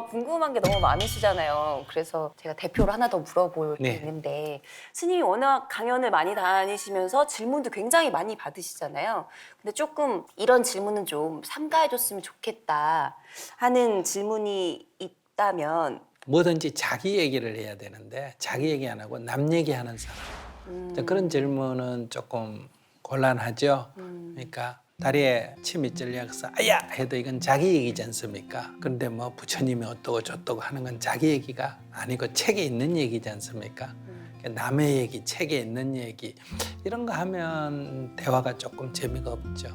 궁금한 게 너무 많으시잖아요. 그래서 제가 대표로 하나 더 물어볼 게 네. 있는데 스님이 워낙 강연을 많이 다니시면서 질문도 굉장히 많이 받으시잖아요. 근데 조금 이런 질문은 좀 삼가해줬으면 좋겠다 하는 질문이 있다면 뭐든지 자기 얘기를 해야 되는데 자기 얘기 안 하고 남 얘기하는 사람. 그런 질문은 조금 곤란하죠. 그러니까 다리에 침이 찔려서 아야 해도 이건 자기 얘기지 않습니까? 그런데 뭐 부처님이 어떠고 저떠고 하는 건 자기 얘기가 아니고 책에 있는 얘기지 않습니까? 남의 얘기, 책에 있는 얘기 이런 거 하면 대화가 조금 재미가 없죠.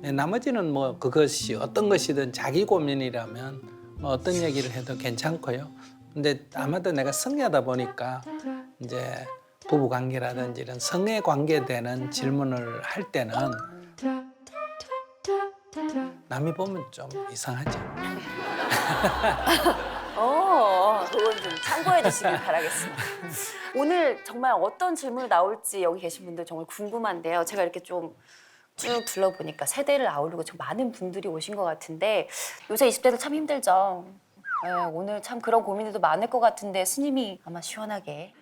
나머지는 뭐 그것이 어떤 것이든 자기 고민이라면 뭐 어떤 얘기를 해도 괜찮고요. 근데 아마도 내가 성애하다 보니까 이제 부부 관계라든지 이런 성에 관계되는 질문을 할 때는 남이 보면 좀 이상하죠. 그건 좀 참고해 주시길 바라겠습니다. 오늘 정말 어떤 질문이 나올지 여기 계신 분들 정말 궁금한데요. 제가 이렇게 좀 쭉 둘러보니까 세대를 아우르고 좀 많은 분들이 오신 것 같은데 요새 20대들 참 힘들죠. 네, 오늘 참 그런 고민들도 많을 것 같은데 스님이 아마 시원하게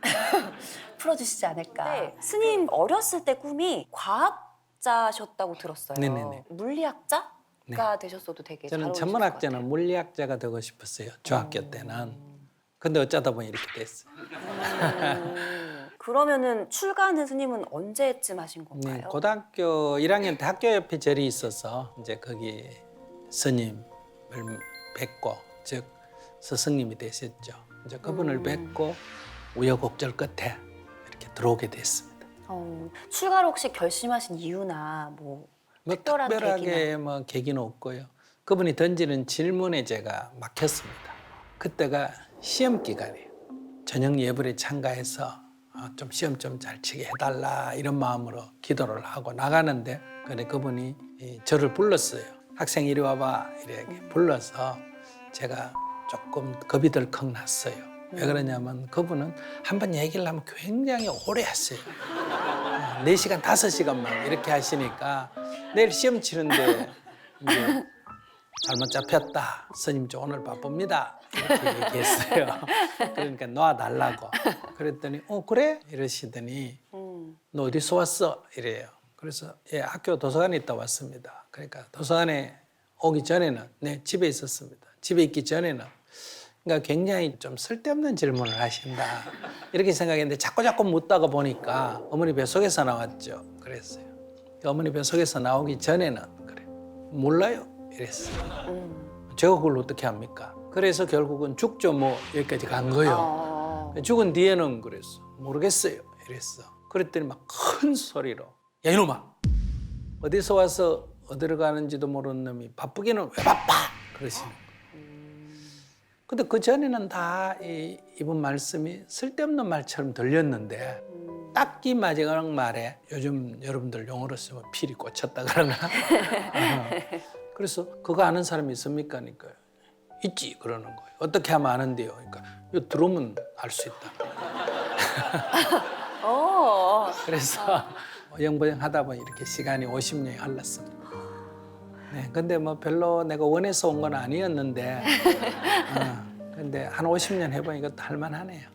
풀어주시지 않을까. 네, 스님 어렸을 때 꿈이 과학자셨다고 들었어요. 네네네. 물리학자가 네. 되셨어도 되게 잘 저는 어울리실 것 천문학자는 같아요. 물리학자가 되고 싶었어요. 중학교 때는. 근데 어쩌다 보니 이렇게 됐어요. 그러면은 출가하는 스님은 언제쯤 하신 건가요? 네, 고등학교 1학년 때 학교 옆에 절이 있어서 이제 거기 스님을 뵙고 즉 스승님이 되셨죠. 이제 그분을 뵙고 우여곡절 끝에 이렇게 들어오게 됐습니다. 출가를 혹시 결심하신 이유나 뭐 뭐 특별한 특별하게 계기나? 뭐 계기는 없고요. 그분이 던지는 질문에 제가 막혔습니다. 그때가 시험 기간이에요. 저녁 예불에 참가해서 좀 시험 좀 잘 치게 해달라 이런 마음으로 기도를 하고 나가는데 근데 그분이 저를 불렀어요. 학생 이리 와봐 이렇게 불러서 제가 조금 겁이 덜컥 났어요. 왜 그러냐면 그분은 한번 얘기를 하면 굉장히 오래 했어요. 4시간, 5시간 막 이렇게 하시니까 내일 시험 치는데 이제 잘못 잡혔다. 스님 저 오늘 바쁩니다. 이렇게 얘기했어요. 그러니까 놔달라고. 그랬더니 그래? 이러시더니 너 어디서 왔어? 이래요. 그래서 예, 학교 도서관에 있다 왔습니다. 그러니까 도서관에 오기 전에는 네, 집에 있었습니다. 집에 있기 전에는 그러니까 굉장히 좀 쓸데없는 질문을 하신다. 이렇게 생각했는데 자꾸 묻다가 보니까 어머니 뱃속에서 나왔죠. 그랬어요. 어머니 뱃속에서 나오기 전에는 그래 몰라요. 이랬어요. 제가 그걸 어떻게 합니까? 그래서 결국은 죽죠 뭐 여기까지 간 거예요. 죽은 뒤에는 그랬어. 모르겠어요. 이랬어. 그랬더니 막 큰 소리로 야 이놈아 어디서 와서 어디로 가는지도 모르는 놈이 바쁘기는 왜 바빠? 그러시는 거예요. 근데 그 전에는 다 이분 말씀이 쓸데없는 말처럼 들렸는데 딱 이 마지막 말에 요즘 여러분들 용어로 쓰면 필이 꽂혔다 그러나 그래서 그거 아는 사람이 있습니까? 그러니까 있지 그러는 거예요. 어떻게 하면 아는데요? 그러니까 이거 들어오면 알 수 있다. 그래서 영부영 하다 보니 이렇게 시간이 50년이 흘렀습니다. 네, 근데 뭐 별로 내가 원해서 온 건 아니었는데 근데 한 50년 해보니까 또 할만하네요.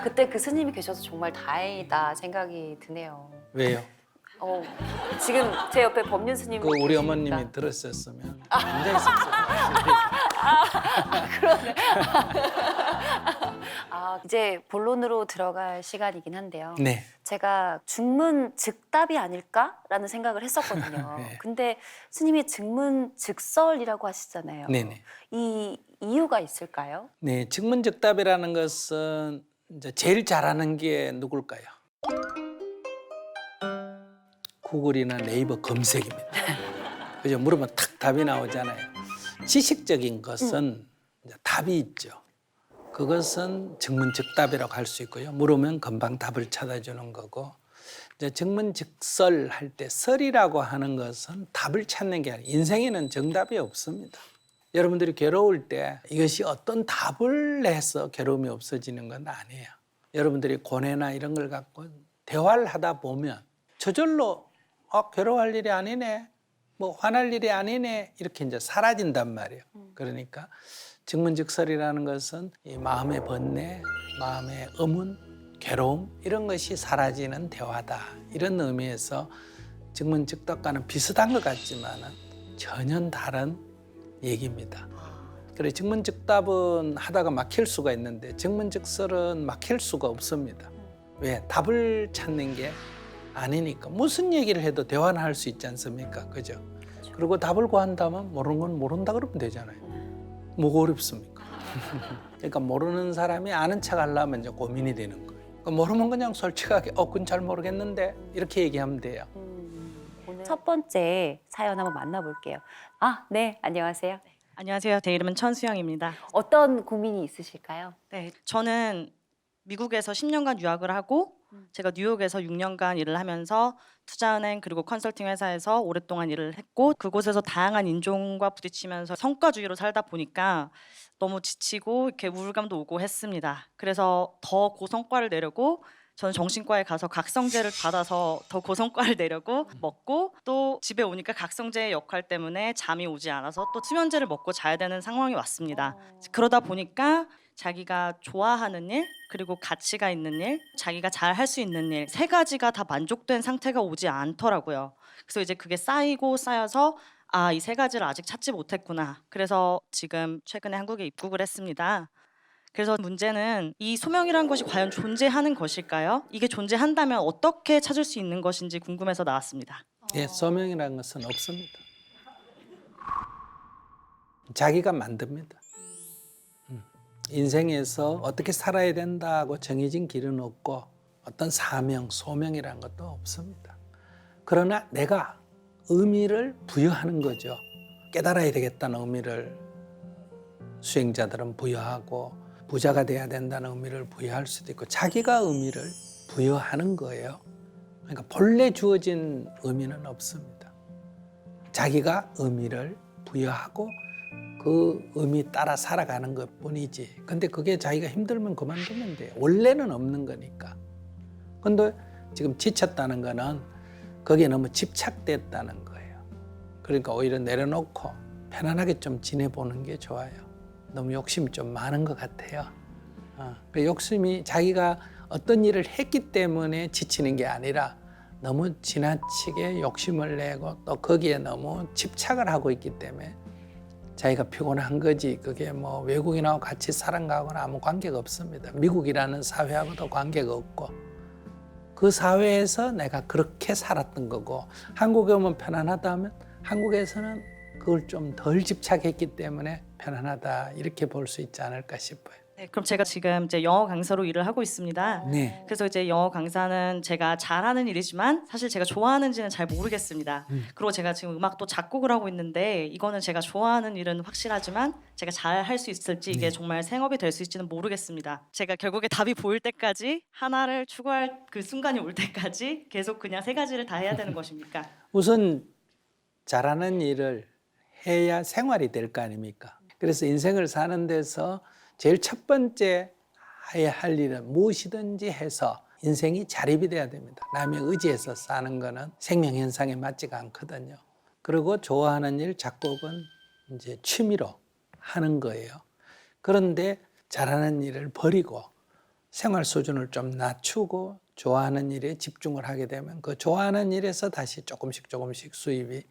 그때 그 스님이 계셔서 정말 다행이다 생각이 드네요. 왜요? 지금 제 옆에 법륜 스님 그 우리 계시니까. 어머님이 들었었으면 굉장히 섭섭하시죠. 이제 본론으로 들어갈 시간이긴 한데요. 네. 제가 증문즉답이 아닐까라는 생각을 했었거든요. 네. 근데 스님이 증문즉설이라고 하시잖아요. 네네. 이 이유가 있을까요? 네, 증문즉답이라는 것은 이제 제일 잘하는 게 누굴까요? 구글이나 네이버 검색입니다. 그죠? 물으면 탁 답이 나오잖아요. 지식적인 것은 이제 답이 있죠. 그것은 증문즉답이라고 할 수 있고요. 물으면 금방 답을 찾아주는 거고, 이제 증문즉설 할 때 설이라고 하는 것은 답을 찾는 게 아니라 인생에는 정답이 없습니다. 여러분들이 괴로울 때 이것이 어떤 답을 내서 괴로움이 없어지는 건 아니에요. 여러분들이 고뇌나 이런 걸 갖고 대화를 하다 보면 저절로 괴로워할 일이 아니네. 뭐 화날 일이 아니네 이렇게 이제 사라진단 말이에요. 그러니까 증문즉설이라는 것은 이 마음의 번뇌, 마음의 의문, 괴로움 이런 것이 사라지는 대화다. 이런 의미에서 증문즉답과는 비슷한 것 같지만은 전혀 다른 얘기입니다. 그래 증문즉답은 하다가 막힐 수가 있는데 증문즉설은 막힐 수가 없습니다. 왜? 답을 찾는 게 아니니까. 무슨 얘기를 해도 대화는 할 수 있지 않습니까? 그죠? 그리고 답을 구한다면 모르는 건 모른다 그러면 되잖아요. 뭐가 어렵습니까? 그러니까 모르는 사람이 아는 척 하려면 이제 고민이 되는 거예요. 그러니까 모르면 그냥 솔직하게 그건 잘 모르겠는데 이렇게 얘기하면 돼요. 오늘 첫 번째 사연 한번 만나볼게요. 아, 네, 안녕하세요. 안녕하세요. 제 이름은 천수영입니다. 어떤 고민이 있으실까요? 네, 저는 미국에서 10년간 유학을 하고 제가 뉴욕에서 6년간 일을 하면서 투자은행 그리고 컨설팅 회사에서 오랫동안 일을 했고 그곳에서 다양한 인종과 부딪히면서 성과주의로 살다 보니까 너무 지치고 이렇게 우울감도 오고 했습니다. 그래서 더 고성과를 내려고 저는 정신과에 가서 각성제를 받아서 더 고성과를 내려고 먹고 또 집에 오니까 각성제의 역할 때문에 잠이 오지 않아서 또 수면제를 먹고 자야 되는 상황이 왔습니다. 그러다 보니까 자기가 좋아하는 일 그리고 가치가 있는 일, 자기가 잘 할 수 있는 일 세 가지가 다 만족된 상태가 오지 않더라고요. 그래서 이제 그게 쌓이고 쌓여서 아, 이 세 가지를 아직 찾지 못했구나. 그래서 지금 최근에 한국에 입국을 했습니다. 그래서 문제는 이 소명이라는 것이 과연 존재하는 것일까요? 이게 존재한다면 어떻게 찾을 수 있는 것인지 궁금해서 나왔습니다. 예, 소명이라는 것은 없습니다. 자기가 만듭니다. 인생에서 어떻게 살아야 된다고 정해진 길은 없고 어떤 사명, 소명이라는 것도 없습니다. 그러나 내가 의미를 부여하는 거죠. 깨달아야 되겠다는 의미를 수행자들은 부여하고 부자가 돼야 된다는 의미를 부여할 수도 있고 자기가 의미를 부여하는 거예요. 그러니까 본래 주어진 의미는 없습니다. 자기가 의미를 부여하고 그 의미 따라 살아가는 것뿐이지. 근데 그게 자기가 힘들면 그만두면 돼요. 원래는 없는 거니까. 근데 지금 지쳤다는 거는 거기에 너무 집착됐다는 거예요. 그러니까 오히려 내려놓고 편안하게 좀 지내보는 게 좋아요. 너무 욕심이 좀 많은 것 같아요. 그 욕심이 자기가 어떤 일을 했기 때문에 지치는 게 아니라 너무 지나치게 욕심을 내고 또 거기에 너무 집착을 하고 있기 때문에 자기가 피곤한 거지. 그게 뭐 외국인하고 같이 살아가거나 아무 관계가 없습니다. 미국이라는 사회하고도 관계가 없고 그 사회에서 내가 그렇게 살았던 거고 한국에 오면 편안하다 하면 한국에서는 그걸 좀 덜 집착했기 때문에 편안하다 이렇게 볼 수 있지 않을까 싶어요. 네, 그럼 제가 지금 이제 영어 강사로 일을 하고 있습니다. 네. 그래서 이제 영어 강사는 제가 잘하는 일이지만 사실 제가 좋아하는지는 잘 모르겠습니다. 그리고 제가 지금 음악도 작곡을 하고 있는데 이거는 제가 좋아하는 일은 확실하지만 제가 잘 할 수 있을지 이게 정말 생업이 될 수 있을지는 모르겠습니다. 제가 결국에 답이 보일 때까지 하나를 추구할 그 순간이 올 때까지 계속 그냥 세 가지를 다 해야 되는 것입니까? 우선 잘하는 일을 해야 생활이 될 거 아닙니까? 그래서 인생을 사는 데서 제일 첫 번째 해야 할 일은 무엇이든지 해서 인생이 자립이 돼야 됩니다. 남의 의지에서 사는 거는 생명 현상에 맞지가 않거든요. 그리고 좋아하는 일, 작곡은 이제 취미로 하는 거예요. 그런데 잘하는 일을 버리고 생활 수준을 좀 낮추고 좋아하는 일에 집중을 하게 되면 그 좋아하는 일에서 다시 조금씩 수입이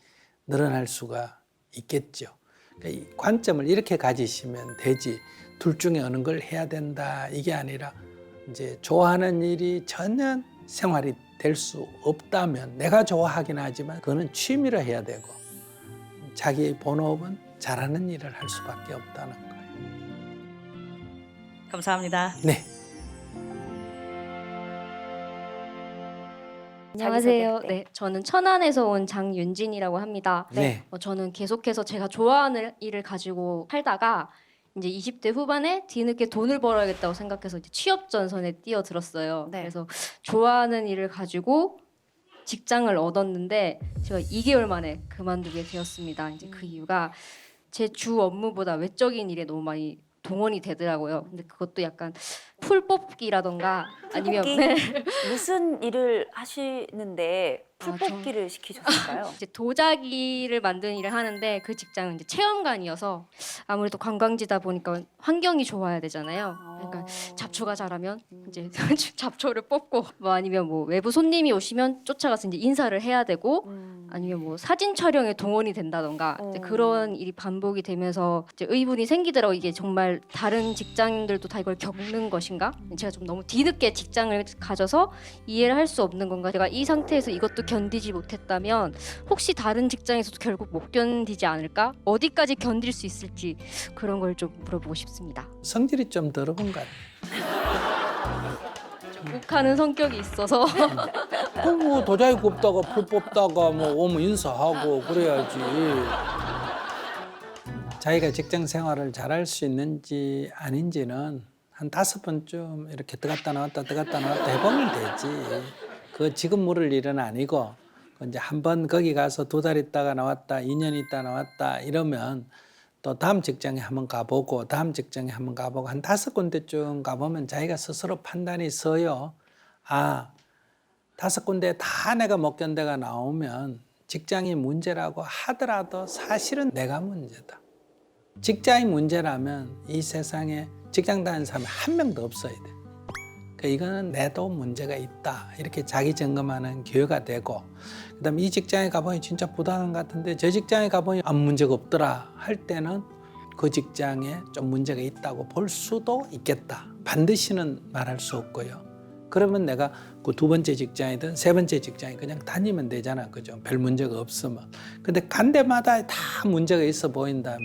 늘어날 수가 있겠죠. 그러니까 이 관점을 이렇게 가지시면 되지. 둘 중에 어느 걸 해야 된다 이게 아니라 이제 좋아하는 일이 전혀 생활이 될 수 없다면 내가 좋아하긴 하지만 그거는 취미로 해야 되고 자기의 본업은 잘하는 일을 할 수밖에 없다는 거예요. 감사합니다. 네. 안녕하세요. 자기소개. 네, 저는 천안에서 온 장윤진이라고 합니다. 네. 저는 계속해서 제가 좋아하는 일을 가지고 살다가 이제 20대 후반에 뒤늦게 돈을 벌어야겠다고 생각해서 이제 취업 전선에 뛰어들었어요. 네. 그래서 좋아하는 일을 가지고 직장을 얻었는데 제가 2개월 만에 그만두게 되었습니다. 이제 그 이유가 제 주 업무보다 외적인 일에 너무 많이 동원이 되더라고요. 근데 그것도 약간 풀 뽑기라던가 아니면 풀 네. 무슨 일을 하시는데 풀 아, 뽑기를 시키셨을까요? 이제 도자기를 만드는 일을 하는데 그 직장은 이제 체험관이어서 아무래도 관광지다 보니까 환경이 좋아야 되잖아요. 그러니까 잡초가 자라면 이제 잡초를 뽑고 뭐 아니면 뭐 외부 손님이 오시면 쫓아가서 이제 인사를 해야 되고 아니면 뭐 사진 촬영에 동원이 된다던가 이제 그런 일이 반복이 되면서 이제 의문이 생기더라고. 이게 정말 다른 직장인들도 다 이걸 겪는 것인가? 제가 좀 너무 뒤늦게 직장을 가져서 이해를 할 수 없는 건가? 제가 이 상태에서 이것도 견디지 못했다면 혹시 다른 직장에서도 결국 못 견디지 않을까? 어디까지 견딜 수 있을지 그런 걸 좀 물어보고 싶습니다. 성질이 좀 더러운 것 같아요. 욱하는 성격이 있어서 뭐 도자기 굽다가 풀 뽑다가 뭐 오면 인사하고 그래야지. 자기가 직장 생활을 잘할 수 있는지 아닌지는 한 5번쯤 이렇게 들어갔다 나왔다 해보면 되지. 그거 지금 물을 일은 아니고 이제 한번 거기 가서 2달 있다가 나왔다, 2년 있다 나왔다 이러면 또 다음 직장에 한번 가보고 다음 직장에 한번 가보고 한 5군데쯤 가보면 자기가 스스로 판단이 서요. 아, 5군데 다 내가 못 견뎌가 나오면 직장이 문제라고 하더라도 사실은 내가 문제다. 직장이 문제라면 이 세상에 직장 다니는 사람이 한 명도 없어야 돼. 그러니까 이거는 내도 문제가 있다. 이렇게 자기 점검하는 기회가 되고 그다음에 이 직장에 가보니 진짜 부당한 것 같은데 저 직장에 가보니 아무 문제가 없더라 할 때는 그 직장에 좀 문제가 있다고 볼 수도 있겠다. 반드시는 말할 수 없고요. 그러면 내가 그 2번째 직장이든 3번째 직장에 그냥 다니면 되잖아. 그죠? 별 문제가 없으면. 근데 간 데마다 다 문제가 있어 보인다면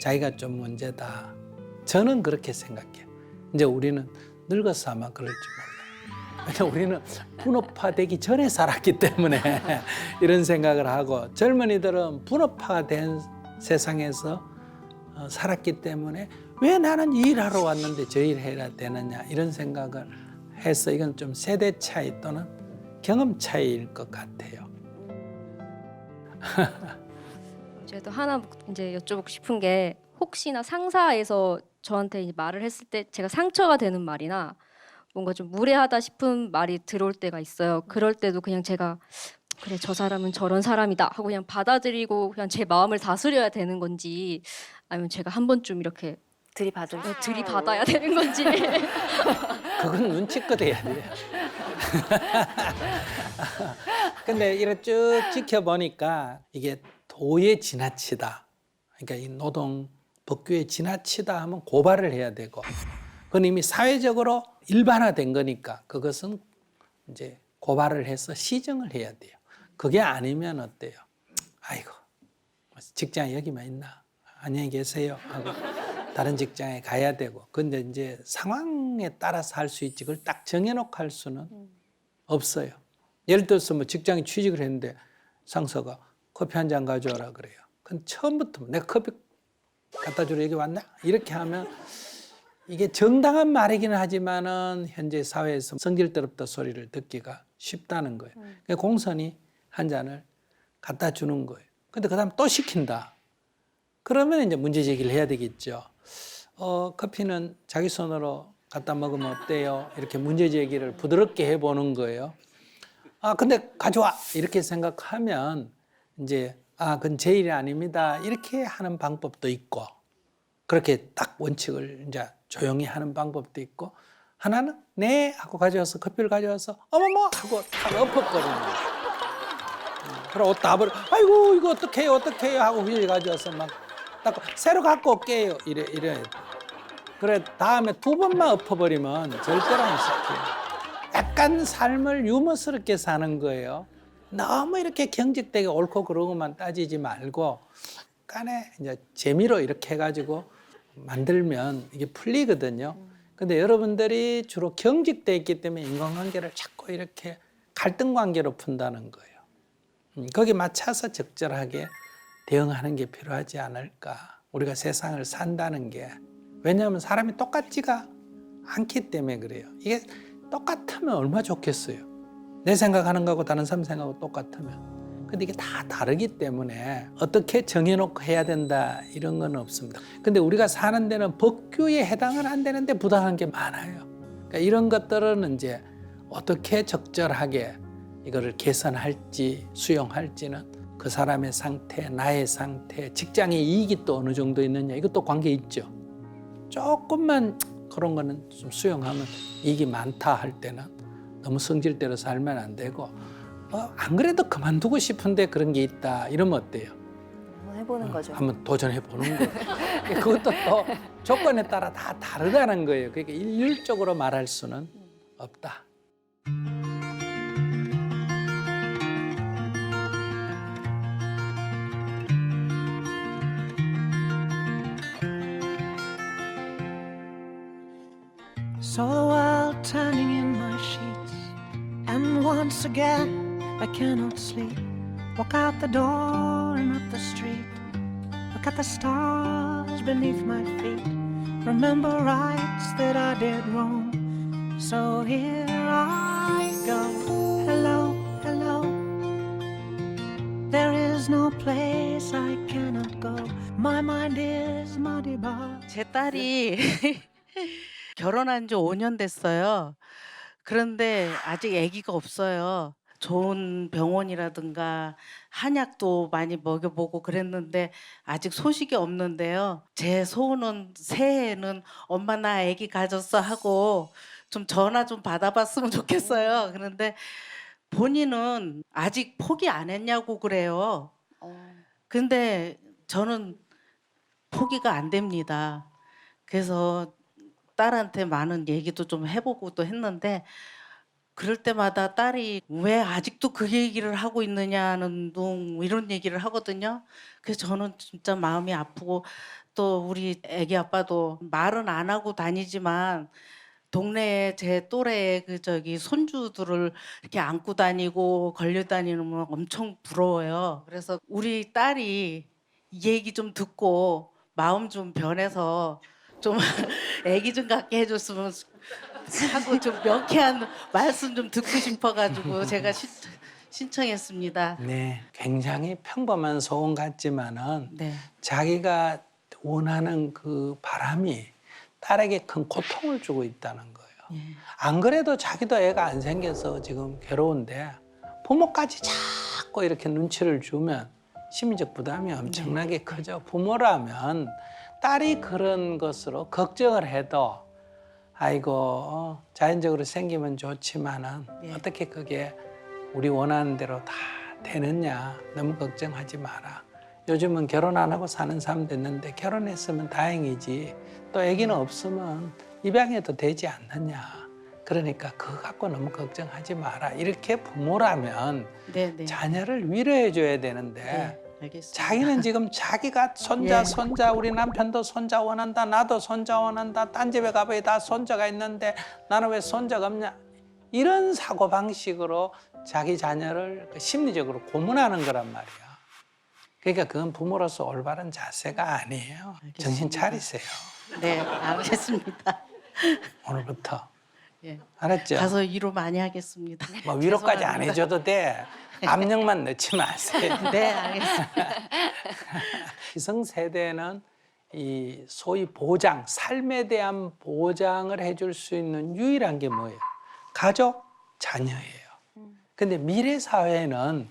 자기가 좀 문제다. 저는 그렇게 생각해요. 이제 우리는 늙어서 아마 그럴지 몰라요. 왜냐면 우리는 분업화되기 전에 살았기 때문에 이런 생각을 하고 젊은이들은 분업화된 세상에서 살았기 때문에 왜 나는 이 일하러 왔는데 저 일 해야 되느냐 이런 생각을 해서 이건 좀 세대 차이 또는 경험 차이일 것 같아요. 제가 또 하나 이제 여쭤보고 싶은 게 혹시나 상사에서 저한테 이제 말을 했을 때 제가 상처가 되는 말이나 뭔가 좀 무례하다 싶은 말이 들어올 때가 있어요. 그럴 때도 그냥 제가 그래 저 사람은 저런 사람이다 하고 그냥 받아들이고 그냥 제 마음을 다스려야 되는 건지 아니면 제가 한 번쯤 이렇게 들이받아야 되는 건지 그건 눈치껏 해야 돼요. 근데 이렇게 쭉 지켜보니까 이게 도에 지나치다. 그러니까 이 노동 법규에 지나치다 하면 고발을 해야 되고 그건 이미 사회적으로 일반화된 거니까 그것은 이제 고발을 해서 시정을 해야 돼요. 그게 아니면 어때요? 아이고 직장이 여기만 있나? 안녕히 계세요 하고 다른 직장에 가야 되고 근데 이제 상황에 따라서 할 수 있지 그걸 딱 정해놓고 할 수는 없어요. 예를 들어서 뭐 직장에 취직을 했는데 상사가 커피 한 잔 가져와라 그래요. 그건 처음부터 내가 커피 갖다 주러 여기 왔나? 이렇게 하면 이게 정당한 말이기는 하지만은 현재 사회에서 성질더럽다 소리를 듣기가 쉽다는 거예요. 그러니까 공손히 한 잔을 갖다 주는 거예요. 근데 그 다음 또 시킨다. 그러면 이제 문제 제기를 해야 되겠죠. 커피는 자기 손으로 갖다 먹으면 어때요? 이렇게 문제 제기를 부드럽게 해보는 거예요. 아, 근데 가져와! 이렇게 생각하면 이제 그건 제 일이 아닙니다. 이렇게 하는 방법도 있고 그렇게 딱 원칙을 이제 조용히 하는 방법도 있고 하나는 네 하고 가져와서 커피를 가져와서 어머머 하고 딱 엎어버리는 거예요. 그리고 옷 다 버려 아이고 이거 어떡해요 하고 위에 가져와서 막 닦고 새로 갖고 올게요 이래야 돼. 그래 다음에 2번만 엎어버리면 절대로 안 시켜요. 약간 삶을 유머스럽게 사는 거예요. 너무 이렇게 경직되게 옳고 그러고만 따지지 말고 약간의 이제 재미로 이렇게 해가지고 만들면 이게 풀리거든요. 근데 여러분들이 주로 경직돼 있기 때문에 인간관계를 자꾸 이렇게 갈등 관계로 푼다는 거예요. 거기에 맞춰서 적절하게 대응하는 게 필요하지 않을까. 우리가 세상을 산다는 게. 왜냐하면 사람이 똑같지가 않기 때문에 그래요. 이게 똑같으면 얼마나 좋겠어요. 내 생각하는 거하고 다른 사람 생각하고 똑같으면. 근데 이게 다 다르기 때문에 어떻게 정해놓고 해야 된다 이런 건 없습니다. 근데 우리가 사는 데는 법규에 해당은 안 되는데 부당한 게 많아요. 그러니까 이런 것들은 이제 어떻게 적절하게 이거를 개선할지 수용할지는 그 사람의 상태, 나의 상태, 직장의 이익이 또 어느 정도 있느냐 이것도 관계 있죠. 조금만 그런 거는 좀 수용하면 이익이 많다 할 때는 너무 성질대로 살면 안 되고 안 그래도 그만두고 싶은데 그런 게 있다 이러면 어때요? 한번 해보는 거죠. 한번 도전해 보는 거예요. 그것도 또 조건에 따라 다 다르다는 거예요. 그러니까 일률적으로 말할 수는 없다. Saw the world turning in my sheets, and once again I cannot sleep. Walk out the door and up the street, look at the stars beneath my feet. Remember rights that I did wrong, so here I go. Hello, hello, there is no place I cannot go. My mind is muddy bar. 제 딸이 결혼한 지 5년 됐어요. 그런데 아직 아기가 없어요. 좋은 병원이라든가 한약도 많이 먹여보고 그랬는데 아직 소식이 없는데요. 제 소원은 새해에는 엄마 나 아기 가졌어 하고 좀 전화 좀 받아봤으면 좋겠어요. 그런데 본인은 아직 포기 안 했냐고 그래요. 근데 저는 포기가 안 됩니다. 그래서 딸한테 많은 얘기도 좀 해보고 또 했는데 그럴 때마다 딸이 왜 아직도 그 얘기를 하고 있느냐는 둥 이런 얘기를 하거든요. 그래서 저는 진짜 마음이 아프고 또 우리 애기 아빠도 말은 안 하고 다니지만 동네에 제 또래의 그 저기 손주들을 이렇게 안고 다니고 걸려 다니는 건 엄청 부러워요. 그래서 우리 딸이 이 얘기 좀 듣고 마음 좀 변해서 좀 애기 좀 갖게 해줬으면 하고 좀 명쾌한 말씀 좀 듣고 싶어가지고 제가 신청했습니다. 네, 굉장히 평범한 소원 같지만은 네. 자기가 원하는 그 바람이 딸에게 큰 고통을 주고 있다는 거예요. 예. 안 그래도 자기도 애가 안 생겨서 지금 괴로운데 부모까지 자꾸 이렇게 눈치를 주면 심리적 부담이 엄청나게 크죠. 부모라면 딸이 그런 것으로 걱정을 해도 아이고 자연적으로 생기면 좋지만은 예. 어떻게 그게 우리 원하는 대로 다 되느냐 너무 걱정하지 마라. 요즘은 결혼 안 하고 사는 사람도 있는데 결혼했으면 다행이지 또 아기는 없으면 입양해도 되지 않느냐. 그러니까 그거 갖고 너무 걱정하지 마라. 이렇게 부모라면 네, 네. 자녀를 위로해 줘야 되는데 네, 알겠습니다. 자기는 지금 자기가 손자 예. 손자 우리 남편도 손자 원한다 나도 손자 원한다 딴 집에 가봐야 다 손자가 있는데 나는 왜 손자가 없냐 이런 사고방식으로 자기 자녀를 심리적으로 고문하는 거란 말이야. 그러니까 그건 부모로서 올바른 자세가 아니에요. 정신 차리세요. 네, 알겠습니다. 오늘부터. 예. 알았죠? 가서 위로 많이 하겠습니다. 뭐 위로까지 안 죄송합니다. 해줘도 돼. 압력만 넣지 마세요. 네, 알겠습니다. 기성세대는 이 소위 보장, 삶에 대한 보장을 해줄 수 있는 유일한 게 뭐예요? 가족, 자녀예요. 근데 미래 사회는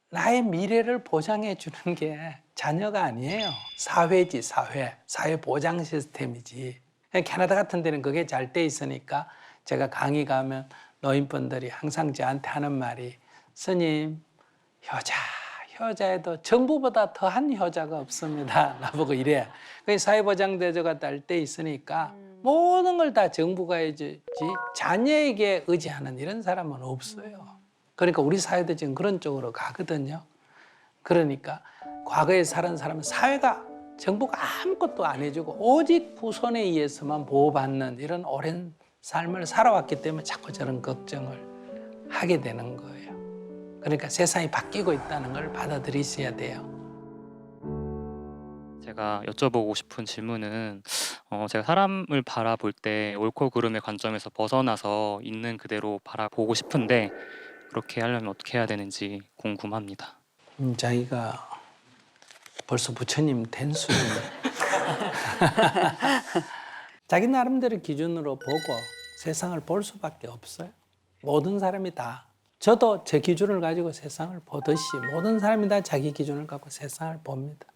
나의 미래를 보장해 주는 게 자녀가 아니에요. 사회지, 사회. 사회 보장 시스템이지. 캐나다 같은 데는 그게 잘 돼 있으니까 제가 강의 가면 노인분들이 항상 저한테 하는 말이 스님, 효자에도 정부보다 더한 효자가 없습니다. 나보고 이래. 사회보장대조가 잘 돼 있으니까 모든 걸 다 정부가 해주지 자녀에게 의지하는 이런 사람은 없어요. 그러니까 우리 사회도 지금 그런 쪽으로 가거든요. 그러니까 과거에 살은 사람은 사회가 정부가 아무것도 안 해주고 오직 후손에 의해서만 보호받는 이런 오랜 삶을 살아왔기 때문에 자꾸 저런 걱정을 하게 되는 거예요. 그러니까 세상이 바뀌고 있다는 걸 받아들이셔야 돼요. 제가 여쭤보고 싶은 질문은 제가 사람을 바라볼 때 옳고 그름의 관점에서 벗어나서 있는 그대로 바라보고 싶은데 그렇게 하려면 어떻게 해야 되는지 궁금합니다. 자기가 벌써 부처님 된 수준이에요. 자기 나름대로 기준으로 보고 세상을 볼 수밖에 없어요. 모든 사람이 다. 저도 제 기준을 가지고 세상을 보듯이 모든 사람이 다 자기 기준을 갖고 세상을 봅니다.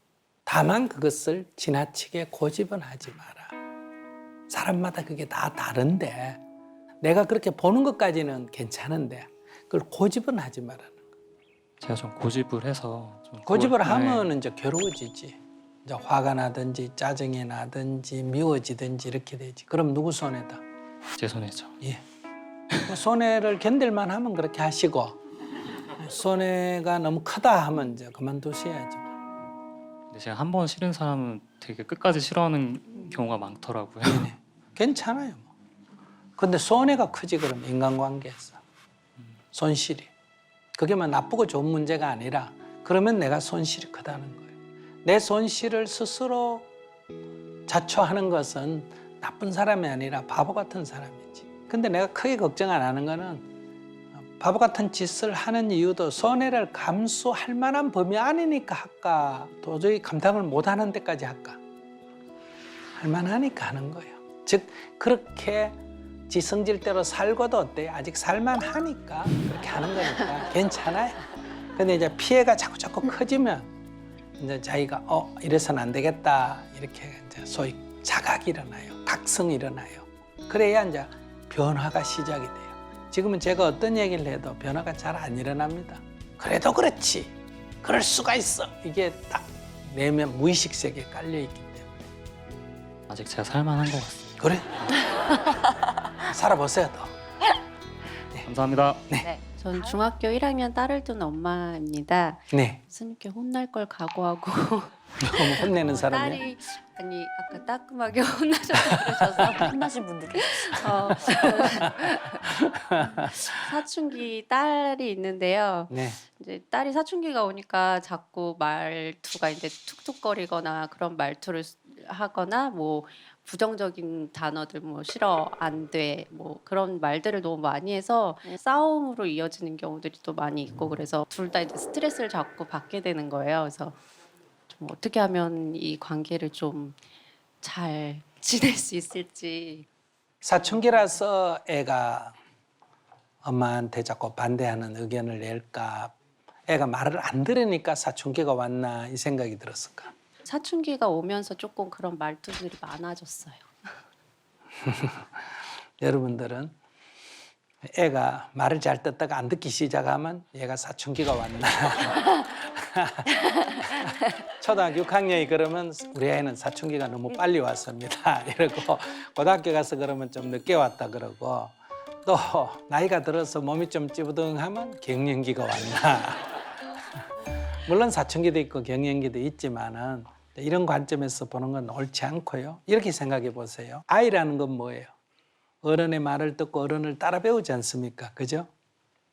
다만 그것을 지나치게 고집은 하지 마라. 사람마다 그게 다 다른데 내가 그렇게 보는 것까지는 괜찮은데 그걸 고집은 하지 말라는 거예요. 제가 좀 고집을 해서 좀 고집을 네. 하면 이제 괴로워지지. 이제 화가 나든지 짜증이 나든지 미워지든지 이렇게 되지. 그럼 누구 손해다? 제 손해죠. 예. 그 손해를 견딜만 하면 그렇게 하시고 손해가 너무 크다 하면 이제 그만두셔야지. 근데 제가 한 번 싫은 사람은 되게 끝까지 싫어하는 경우가 많더라고요. 네네. 괜찮아요. 뭐. 근데 손해가 크지 그럼 인간관계에서 손실이. 그게 뭐 나쁘고 좋은 문제가 아니라 그러면 내가 손실이 크다는 거예요. 내 손실을 스스로 자초하는 것은 나쁜 사람이 아니라 바보 같은 사람이지. 근데 내가 크게 걱정 안 하는 거는 바보 같은 짓을 하는 이유도 손해를 감수할 만한 범위 아니니까 할까? 도저히 감당을 못 하는 데까지 할까? 할 만하니까 하는 거예요. 즉 그렇게 지 성질대로 살고도 어때요? 아직 살만하니까 그렇게 하는 거니까 괜찮아요. 근데 이제 피해가 자꾸 커지면 이제 자기가 이래서는 안 되겠다 이렇게 이제 소위 자각이 일어나요. 각성이 일어나요. 그래야 이제 변화가 시작이 돼요. 지금은 제가 어떤 얘기를 해도 변화가 잘 안 일어납니다. 그래도 그렇지. 그럴 수가 있어. 이게 딱 내면 무의식 세계에 깔려 있기 때문에. 아직 제가 살만한 것 같습니다. 그래? 살아보세요, 더. 감사합니다. 전 중학교 1학년 딸을 둔 엄마입니다. 네. 스님께 혼날 걸 각오하고 너무 혼내는 사람이에요. 딸이 아니 아까 따끔하게 혼나셨다고 그러셔서 혼나신 분들이. 사춘기 딸이 있는데요. 네. 이제 딸이 사춘기가 오니까 자꾸 말투가 이제 툭툭거리거나 그런 말투를 하거나 뭐 부정적인 단어들 뭐 싫어 안 돼 뭐 그런 말들을 너무 많이 해서 싸움으로 이어지는 경우들이 또 많이 있고 그래서 둘 다 이제 스트레스를 자꾸 받게 되는 거예요. 그래서 좀 어떻게 하면 이 관계를 좀 잘 지낼 수 있을지. 사춘기라서 애가 엄마한테 자꾸 반대하는 의견을 낼까? 애가 말을 안 들으니까 사춘기가 왔나 이 생각이 들었을까? 사춘기가 오면서 조금 그런 말투들이 많아졌어요. 여러분들은 애가 말을 잘 듣다가 안 듣기 시작하면 얘가 사춘기가 왔나? 초등학교 6학년이 그러면 우리 아이는 사춘기가 너무 빨리 왔습니다. 이러고 고등학교 가서 그러면 좀 늦게 왔다 그러고 또 나이가 들어서 몸이 좀 찌부둥하면 갱년기가 왔나? 물론 사춘기도 있고 갱년기도 있지만은 이런 관점에서 보는 건 옳지 않고요. 이렇게 생각해 보세요. 아이라는 건 뭐예요? 어른의 말을 듣고 어른을 따라 배우지 않습니까? 그죠?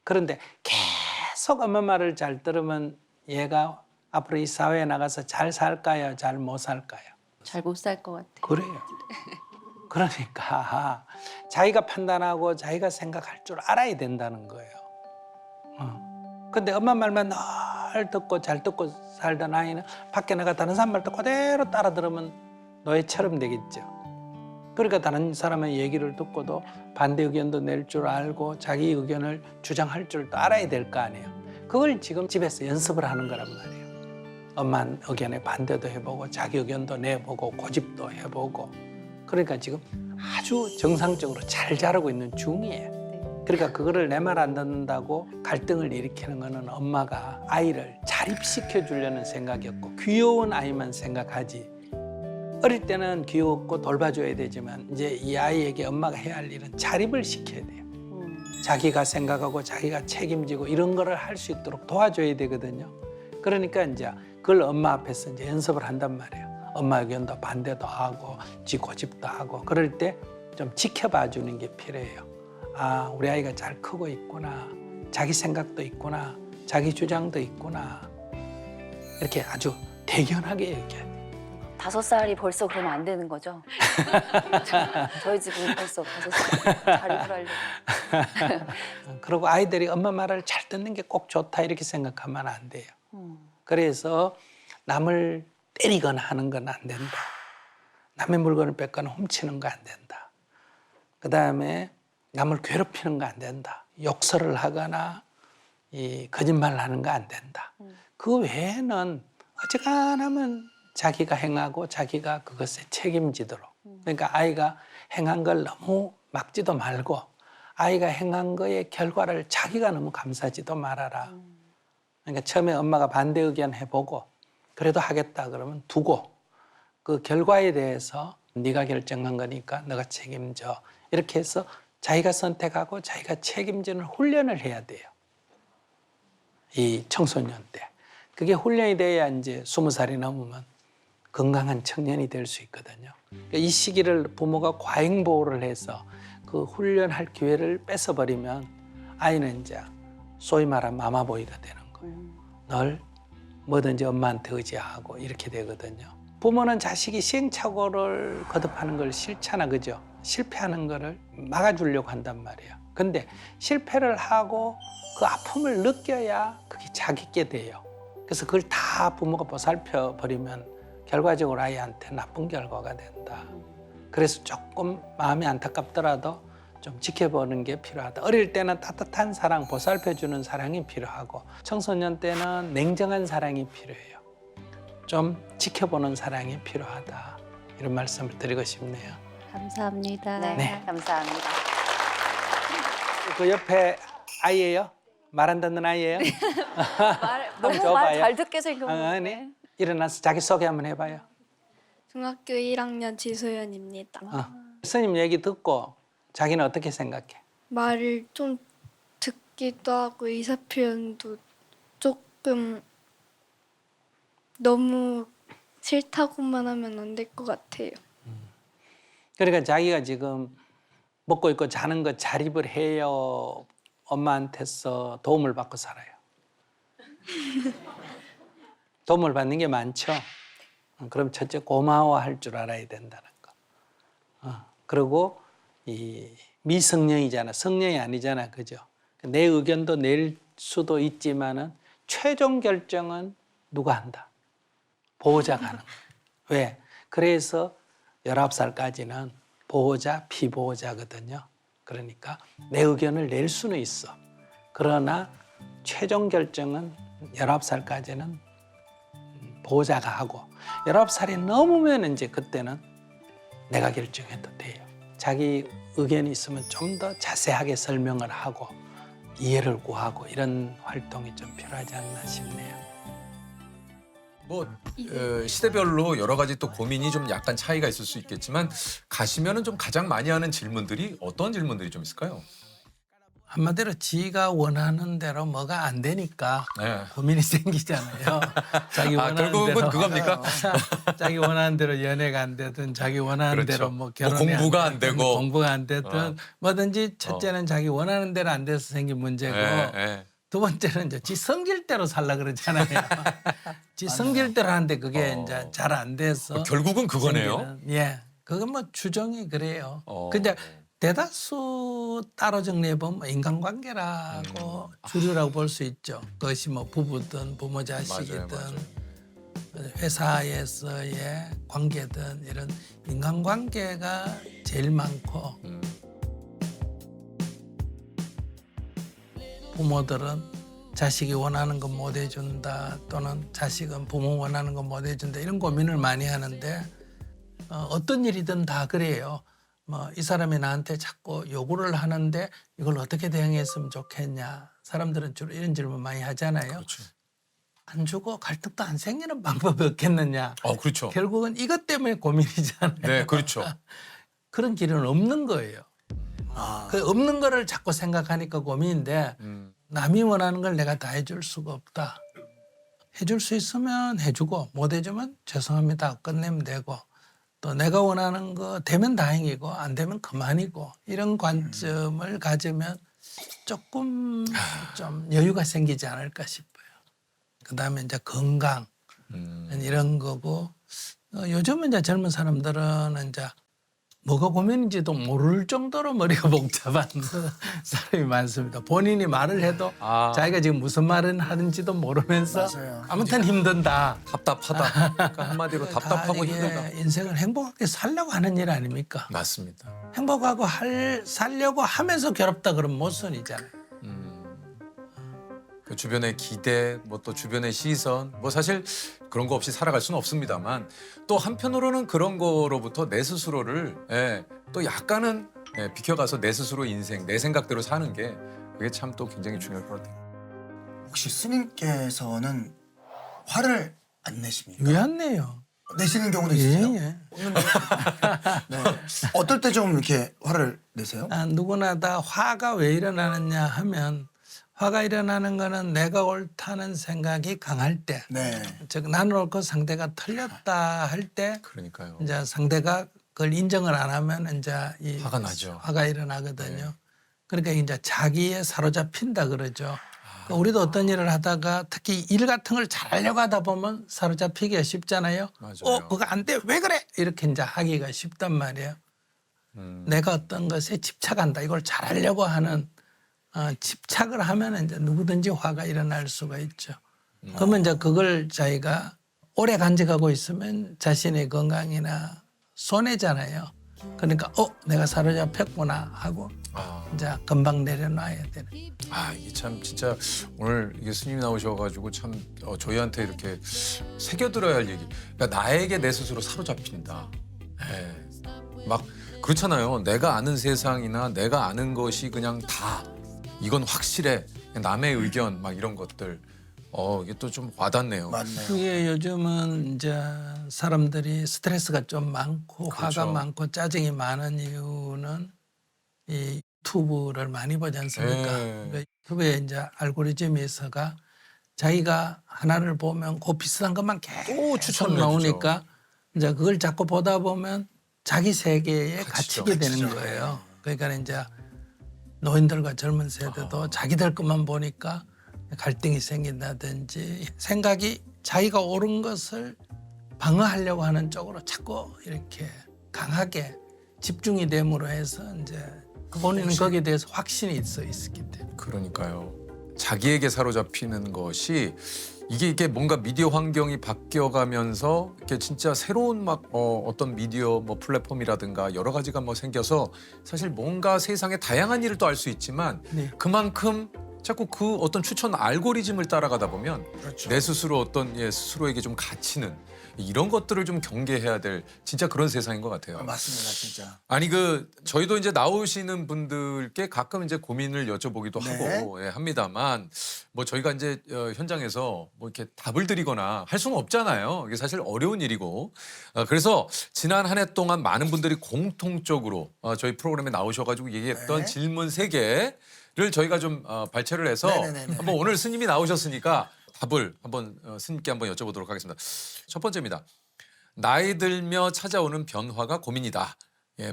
그런데 계속 엄마 말을 잘 들으면 얘가 앞으로 이 사회에 나가서 잘 살까요? 잘 못 살까요? 잘 못 살 것 같아요. 그래요. 그러니까 자기가 판단하고 자기가 생각할 줄 알아야 된다는 거예요. 근데 엄마 말만 늘 듣고 잘 듣고 살던 아이는 밖에 나가 다른 사람 말도 그대로 따라 들으면 노예처럼 되겠죠. 그러니까 다른 사람의 얘기를 듣고도 반대 의견도 낼 줄 알고 자기 의견을 주장할 줄도 알아야 될 거 아니에요. 그걸 지금 집에서 연습을 하는 거란 말이에요. 엄마 의견에 반대도 해보고 자기 의견도 내보고 고집도 해보고 그러니까 지금 아주 정상적으로 잘 자라고 있는 중이에요. 그러니까 그거를 내 말 안 듣는다고 갈등을 일으키는 거는 엄마가 아이를 자립시켜 주려는 생각이었고 귀여운 아이만 생각하지 어릴 때는 귀엽고 돌봐줘야 되지만 이제 이 아이에게 엄마가 해야 할 일은 자립을 시켜야 돼요. 자기가 생각하고 자기가 책임지고 이런 거를 할 수 있도록 도와줘야 되거든요. 그러니까 이제 그걸 엄마 앞에서 이제 연습을 한단 말이에요. 엄마 의견도 반대도 하고 지 고집도 하고 그럴 때 좀 지켜봐 주는 게 필요해요. 아, 우리 아이가 잘 크고 있구나. 자기 생각도 있구나. 자기 주장도 있구나. 이렇게 아주 대견하게 얘기해야 돼요. 5살이 벌써 그러면 안 되는 거죠? 저희 집은 벌써 5살 자립을 하려고. 그리고 아이들이 엄마 말을 잘 듣는 게 꼭 좋다 이렇게 생각하면 안 돼요. 그래서 남을 때리거나 하는 건 안 된다. 남의 물건을 뺏거나 훔치는 거 안 된다. 그다음에 남을 괴롭히는 거 안 된다. 욕설을 하거나 거짓말을 하는 거 안 된다. 그 외에는 어지간하면 자기가 행하고 자기가 그것에 책임지도록. 그러니까 아이가 행한 걸 너무 막지도 말고 아이가 행한 거의 결과를 자기가 너무 감사하지도 말아라. 그러니까 처음에 엄마가 반대 의견 해보고 그래도 하겠다 그러면 두고 그 결과에 대해서 네가 결정한 거니까 너가 책임져. 이렇게 해서 자기가 선택하고 자기가 책임지는 훈련을 해야 돼요. 이 청소년 때. 그게 훈련이 돼야 이제 20살이 넘으면 건강한 청년이 될 수 있거든요. 그러니까 이 시기를 부모가 과잉보호를 해서 그 훈련할 기회를 뺏어버리면 아이는 이제 소위 말하는 마마보이가 되는 거예요. 늘 뭐든지 엄마한테 의지하고 이렇게 되거든요. 부모는 자식이 시행착오를 거듭하는 걸 싫잖아, 그죠? 실패하는 거를 막아주려고 한단 말이에요. 근데 실패를 하고 그 아픔을 느껴야 그게 자기게 돼요. 그래서 그걸 다 부모가 보살펴 버리면 결과적으로 아이한테 나쁜 결과가 된다. 그래서 조금 마음이 안타깝더라도 좀 지켜보는 게 필요하다. 어릴 때는 따뜻한 사랑, 보살펴주는 사랑이 필요하고 청소년 때는 냉정한 사랑이 필요해요. 좀 지켜보는 사랑이 필요하다. 이런 말씀을 드리고 싶네요. 감사합니다. 네, 감사합니다. 그 옆에 아이예요? 말 안 듣는 아이예요? 너무 줘봐요. 말 잘 듣게 생겼는데. 아니, 일어나서 자기 소개 한번 해봐요. 중학교 1학년 지소연입니다. 스님 얘기 듣고 자기는 어떻게 생각해? 말을 좀 듣기도 하고 의사 표현도 조금 너무 싫다고만 하면 안 될 것 같아요. 그러니까 자기가 지금 먹고 있고 자는 거 자립을 해요? 엄마한테서 도움을 받고 살아요? 도움을 받는 게 많죠? 그럼 첫째 고마워할 줄 알아야 된다는 거. 그리고 이 미성년이잖아. 성년이 아니잖아. 그죠? 내 의견도 낼 수도 있지만은 최종 결정은 누가 한다? 보호자가 하는 거야. 왜? 그래서 19살까지는 보호자, 피보호자거든요. 그러니까 내 의견을 낼 수는 있어. 그러나 최종 결정은 19살까지는 보호자가 하고 19살이 넘으면 이제 그때는 내가 결정해도 돼요. 자기 의견이 있으면 좀 더 자세하게 설명을 하고 이해를 구하고 이런 활동이 좀 필요하지 않나 싶네요. 뭐 시대별로 여러 가지 또 고민이 좀 약간 차이가 있을 수 있겠지만 가시면은 좀 가장 많이 하는 질문들이 어떤 질문들이 좀 있을까요? 한마디로 지가 원하는 대로 뭐가 안 되니까 네. 고민이 생기잖아요. 자기 원하는 결국은 대로 그겁니까? 자기 원하는 대로 연애가 안 되든 자기 원하는 그렇죠. 대로 뭐 결혼이 공부가 안 되고. 공부가 안 되든 뭐든지 첫째는 자기 원하는 대로 안 돼서 생긴 문제고 두 번째는 이제 지 성질대로 살라 그러잖아요. 지 성질대로 하는데 그게 이제 잘 안 돼서 결국은 그거네요. 생기는, 예, 그건 뭐 추정이 그래요. 근데 대다수 따로 정리해 보면 인간관계라고 주류라고 볼 수 있죠. 그것이 뭐 부부든 부모 자식이든 회사에서의 관계든 이런 인간관계가 제일 많고 부모들은 자식이 원하는 건 못 해준다 또는 자식은 부모 원하는 건 못 해준다 이런 고민을 많이 하는데 어떤 일이든 다 그래요. 뭐 이 사람이 나한테 자꾸 요구를 하는데 이걸 어떻게 대응했으면 좋겠냐. 사람들은 주로 이런 질문 많이 하잖아요. 그렇죠. 안 주고 갈등도 안 생기는 방법이 없겠느냐. 그렇죠. 결국은 이것 때문에 고민이잖아요. 네, 그렇죠. 그런 길은 없는 거예요. 그 없는 거를 자꾸 생각하니까 고민인데 남이 원하는 걸 내가 다 해줄 수가 없다. 해줄 수 있으면 해주고 못 해주면 죄송합니다. 끝내면 되고 또 내가 원하는 거 되면 다행이고 안 되면 그만이고 이런 관점을 가지면 조금 좀 여유가 생기지 않을까 싶어요. 그다음에 이제 건강 이런 거고 요즘은 이제 젊은 사람들은 이제 뭐가 고민인지도 모를 정도로 머리가 복잡한 사람이 많습니다. 본인이 말을 해도 자기가 지금 무슨 말을 하는지도 모르면서 맞아요. 아무튼 힘든다. 답답하다. 그러니까 한마디로 답답하고 이게 힘들다. 인생을 행복하게 살려고 하는 일 아닙니까? 맞습니다. 행복하고 살려고 하면서 괴롭다 그러면 모순이잖아요. 그 주변의 기대, 뭐 또 주변의 시선, 뭐 사실 그런 거 없이 살아갈 수는 없습니다만 또 한편으로는 그런 거로부터 내 스스로를 또 약간은 비켜가서 내 스스로 인생, 내 생각대로 사는 게 그게 참 또 굉장히 중요할 것 같아요. 혹시 스님께서는 화를 안 내십니까? 왜 안 내요? 내시는 경우도 있으세요? 예. 네. 어떨 때 좀 이렇게 화를 내세요? 누구나 다 화가 왜 일어나느냐 하면 화가 일어나는 거는 내가 옳다는 생각이 강할 때, 네. 즉 나는 옳고 상대가 틀렸다 할 때 그러니까요. 이제 상대가 그걸 인정을 안 하면 이제 이 화가 나죠. 화가 일어나거든요. 그러니까 이제 자기에 사로잡힌다 그러죠. 그러니까 우리도 어떤 일을 하다가 특히 일 같은 걸 잘하려고 하다 보면 사로잡히기가 쉽잖아요. 맞아요. 그거 안 돼. 왜 그래? 이렇게 이제 하기가 쉽단 말이에요. 내가 어떤 것에 집착한다. 이걸 잘하려고 하는 집착을 하면 이제 누구든지 화가 일어날 수가 있죠. 그러면 이제 그걸 자기가 오래 간직하고 있으면 자신의 건강이나 손해잖아요. 그러니까 내가 사로잡혔구나 하고 이제 금방 내려놔야 되는. 이게 참 진짜 오늘 이게 스님이 나오셔가지고 참 저희한테 이렇게 새겨들어야 할 얘기. 그러니까 나에게 내 스스로 사로잡힌다. 막 그렇잖아요. 내가 아는 세상이나 내가 아는 것이 그냥 다 이건 확실해. 남의 의견 막 이런 것들. 이게 또 좀 와닿네요. 맞네요. 그게 요즘은 이제 사람들이 스트레스가 좀 많고 그렇죠. 화가 많고 짜증이 많은 이유는 이 유튜브를 많이 보지 않습니까? 그러니까 유튜브에 이제 알고리즘이 있어가 자기가 하나를 보면 그 비슷한 것만 계속 추천을 나오니까 이제 그걸 자꾸 보다 보면 자기 세계에 갇히죠. 갇히게 되는 거예요. 그러니까 이제 노인들과 젊은 세대도 자기들 것만 보니까 갈등이 생긴다든지 생각이 자기가 옳은 것을 방어하려고 하는 쪽으로 자꾸 이렇게 강하게 집중이 됨으로 해서 이제 본인은 거기에 대해서 확신이 있기 때문에. 그러니까요. 자기에게 사로잡히는 것이 이게 뭔가 미디어 환경이 바뀌어가면서 이렇게 진짜 새로운 막 어떤 미디어 뭐 플랫폼이라든가 여러 가지가 뭐 생겨서 사실 뭔가 세상의 다양한 일을 또 알 수 있지만 네. 그만큼 자꾸 그 어떤 추천 알고리즘을 따라가다 보면 그렇죠. 내 스스로 어떤 스스로에게 좀 갇히는 이런 것들을 좀 경계해야 될 진짜 그런 세상인 것 같아요. 맞습니다, 진짜. 아니 저희도 이제 나오시는 분들께 가끔 이제 고민을 여쭤보기도 네. 하고 합니다만 뭐 저희가 이제 현장에서 뭐 이렇게 답을 드리거나 할 수는 없잖아요. 이게 사실 어려운 일이고 그래서 지난 한 해 동안 많은 분들이 공통적으로 저희 프로그램에 나오셔가지고 얘기했던 네. 질문 3개를 저희가 좀 발췌를 해서 네네네네. 한번 오늘 스님이 나오셨으니까 답을 한번 스님께 한번 여쭤보도록 하겠습니다. 첫 번째입니다. 나이 들며 찾아오는 변화가 고민이다.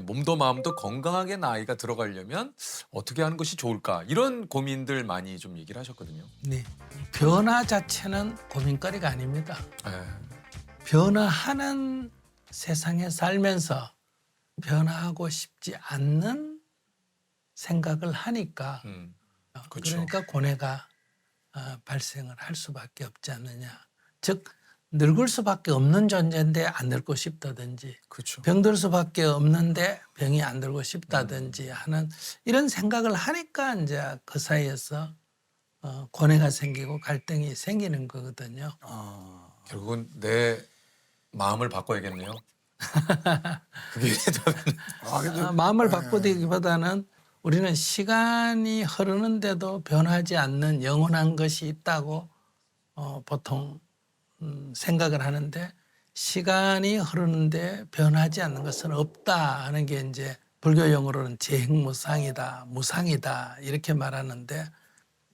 몸도 마음도 건강하게 나이가 들어가려면 어떻게 하는 것이 좋을까? 이런 고민들 많이 좀 얘기를 하셨거든요. 네. 변화 자체는 고민거리가 아닙니다. 예. 변화하는 세상에 살면서 변화하고 싶지 않는 생각을 하니까 그렇죠. 그러니까 고뇌가 발생을 할 수밖에 없지 않느냐. 즉 늙을 수밖에 없는 존재인데 안 늙고 싶다든지 그렇죠. 병들 수밖에 없는데 병이 안 들고 싶다든지 하는 이런 생각을 하니까 이제 그 사이에서 고뇌가 생기고 갈등이 생기는 거거든요. 결국은 내 마음을 바꿔야겠네요. 그게 마음을 바꾸기보다는 우리는 시간이 흐르는데도 변하지 않는 영원한 것이 있다고 보통 생각을 하는데 시간이 흐르는데 변하지 않는 것은 없다 하는 게 이제 불교 용어로는 재행무상이다, 무상이다 이렇게 말하는데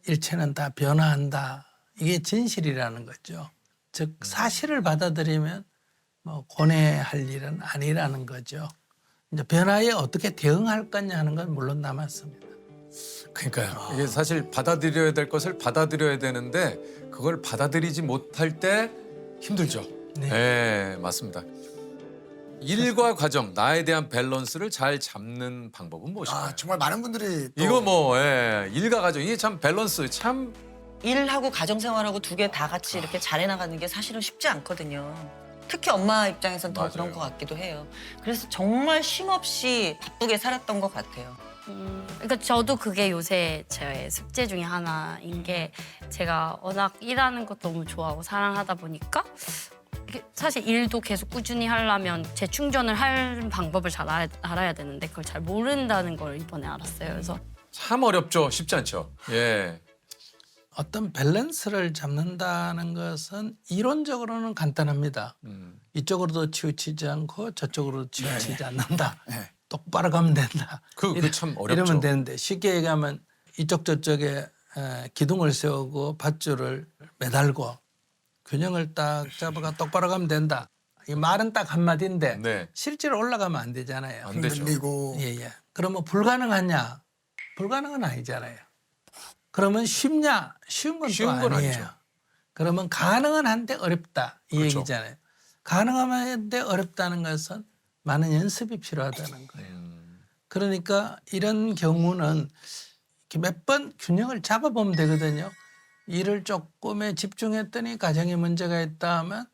일체는 다 변화한다. 이게 진실이라는 거죠. 즉 사실을 받아들이면 뭐 고뇌할 일은 아니라는 거죠. 이제 변화에 어떻게 대응할 거냐 하는 건 물론 남았습니다. 그러니까요. 이게 사실 받아들여야 될 것을 받아들여야 되는데 그걸 받아들이지 못할 때 힘들죠. 네. 네, 맞습니다. 일과 가정, 나에 대한 밸런스를 잘 잡는 방법은 무엇인가요? 아 정말 많은 분들이 또 이거 뭐 일과 가정 이게 참 밸런스 참 일하고 가정생활하고 두 개 다 같이 이렇게 잘 해나가는 게 사실은 쉽지 않거든요. 특히 엄마 입장에선 더 맞아요. 그런 것 같기도 해요. 그래서 정말 쉼없이 바쁘게 살았던 것 같아요. 그러니까 저도 그게 요새 제 숙제 중에 하나인 게 제가 워낙 일하는 것 너무 좋아하고 사랑하다 보니까 이게 사실 일도 계속 꾸준히 하려면 재충전을 할 방법을 잘 알아야 되는데 그걸 잘 모른다는 걸 이번에 알았어요. 그래서 참 어렵죠. 쉽지 않죠. 예. 어떤 밸런스를 잡는다는 것은 이론적으로는 간단합니다. 이쪽으로도 치우치지 않고 저쪽으로도 치우치지 않는다. 네. 똑바로 가면 된다. 그 참 어렵죠. 이러면 되는데 쉽게 얘기하면 이쪽 저쪽에 기둥을 세우고 밧줄을 매달고 균형을 딱 잡아가 똑바로 가면 된다. 이 말은 딱 한마디인데 네. 실제로 올라가면 안 되잖아요. 안 되죠. 흔들리고 예. 그러면 불가능하냐? 불가능은 아니잖아요. 그러면 쉽냐? 쉬운 건 또 쉬운 건 아니에요. 아니죠. 그러면 가능은 한데 어렵다 이 그렇죠. 얘기잖아요. 가능한데 어렵다는 것은 많은 연습이 필요하다는 거예요. 그러니까 이런 경우는 이렇게 몇 번 균형을 잡아보면 되거든요. 일을 조금에 집중했더니 가정에 문제가 있다 하면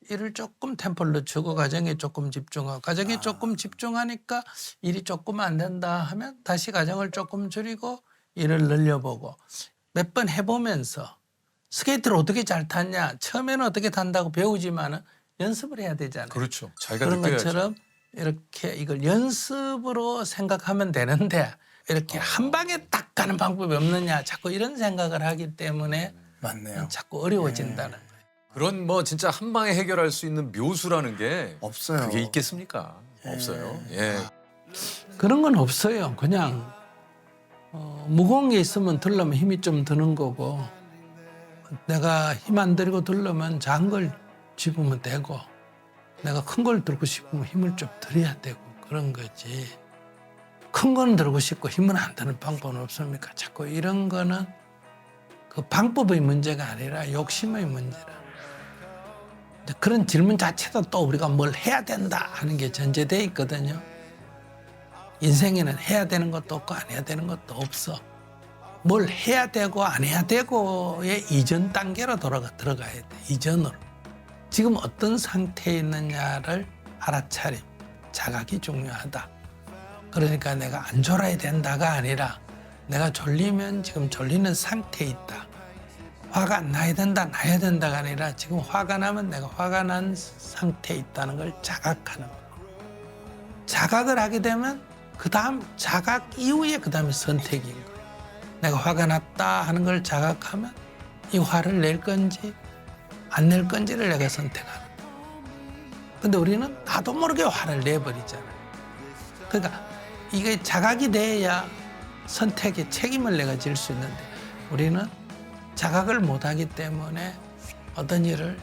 일을 조금 템포를 늦추고 가정에 조금 집중하고 가정에 조금 집중하니까 일이 조금 안 된다 하면 다시 가정을 조금 줄이고 일을 늘려보고 몇 번 해보면서 스케이트를 어떻게 잘 탔냐 처음에는 어떻게 탄다고 배우지만은 연습을 해야 되잖아요. 그렇죠. 자기가 그런 느껴야죠. 것처럼 이렇게 이걸 연습으로 생각하면 되는데 이렇게 한 방에 딱 가는 방법이 없느냐 자꾸 이런 생각을 하기 때문에 맞네요. 자꾸 어려워진다는 거예요. 그런 뭐 진짜 한 방에 해결할 수 있는 묘수라는 게 없어요. 그게 있겠습니까? 없어요. 예. 그런 건 없어요. 그냥 무거운 게 있으면 들려면 힘이 좀 드는 거고 내가 힘 안 들이고 들려면 작은 걸 집으면 되고 내가 큰 걸 들고 싶으면 힘을 좀 들여야 되고 그런 거지. 큰 건 들고 싶고 힘은 안 드는 방법은 없습니까? 자꾸 이런 거는 그 방법의 문제가 아니라 욕심의 문제라. 근데 그런 질문 자체도 또 우리가 뭘 해야 된다 하는 게 전제돼 있거든요. 인생에는 해야 되는 것도 없고 안 해야 되는 것도 없어. 뭘 해야 되고 안 해야 되고의 이전 단계로 들어가야 돼. 이전으로. 지금 어떤 상태에 있느냐를 알아차림, 자각이 중요하다. 그러니까 내가 안 졸아야 된다가 아니라 내가 졸리면 지금 졸리는 상태에 있다. 화가 나야 된다, 나야 된다가 아니라 지금 화가 나면 내가 화가 난 상태에 있다는 걸 자각하는 거예요. 자각을 하게 되면 그 다음 자각 이후에 그 다음에 선택인 거예요. 내가 화가 났다 하는 걸 자각하면 이 화를 낼 건지 안 낼 건지를 내가 선택하는 거예요. 근데 우리는 나도 모르게 화를 내버리잖아요. 그러니까 이게 자각이 돼야 선택의 책임을 내가 질 수 있는데 우리는 자각을 못하기 때문에 어떤 일을